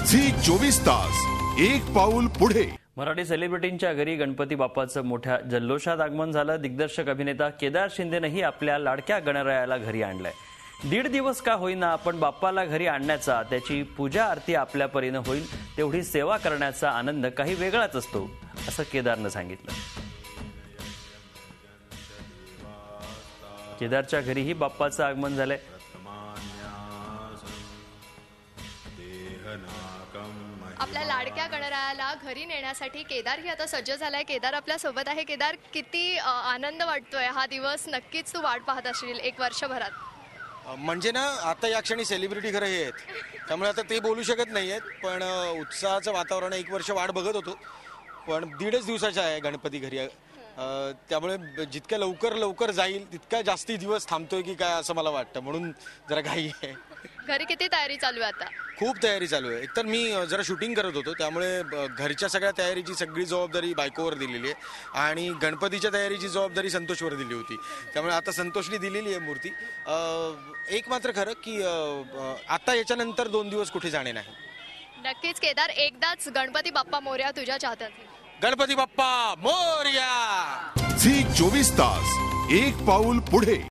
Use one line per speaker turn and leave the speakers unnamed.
Zee 24 तास एक पाऊल पुढे।
मराठी सेलिब्रिटींच्या घरी गणपती बाप्पाचं मोठ्या जल्लोषात आगमन झालं। दिग्दर्शक अभिनेता केदार शिंदेनेही आपल्या लाडक्या गणरायाला घरी आणलंय। 1.5 दिवस का होईना पण बाप्पाला घरी आणण्याचा, त्याची पूजा आरती आपल्या परीनं होईल तेवढी सेवा करण्याचा आनंद काही वेगळाच असतो, असं केदारनं सांगितलं। केदारच्या घरीही बाप्पाचं आगमन झालंय।
आपल्या लाडक्या गणरायाला घरी नेण्यासाठी केदारही आता सज्ज झालाय। केदार आपल्या सोबत आहे। केदार, किती आनंद वाटतोय? हा दिवस नक्कीच तू वाट पाहत असशील एक वर्षभरात।
म्हणजे ना, आता या क्षणी सेलिब्रिटी खरं हे आहेत, त्यामुळे आता ते बोलू शकत नाही आहेत, पण उत्साहाचं वातावरण एक वर्ष वाट बघत होतो, पण 1.5 दिवसाचा आहे गणपती घरी। त्यामुळे जितक्या लवकर जाईल तितका जास्ती दिवस थांबतोय की काय असं मला वाटतं, म्हणून जरा घाई आहे।
घरी किती तयारी चालू आहे आता?
खूप तयारी चालू आहे। एकतर मी जरा शूटिंग करत होतो, त्यामुळे घरच्या सगळ्या तयारीची सगळी जबाबदारी बायकोवर दिलेली आहे आणि गणपतीच्या तयारीची जबाबदारी संतोषवर दिली होती, त्यामुळे आता संतोषने दिलेली आहे मूर्ती। एक मात्र खरं की आता याच्यानंतर 2 दिवस कुठे जाणे नाही।
नक्कीच केदार, एकदाच गणपती बाप्पा मोरया तुझ्या चाहत्यांसाठी।
गणपती बाप्पा मोरया।
झी 24 तास एक पाऊल पुढे।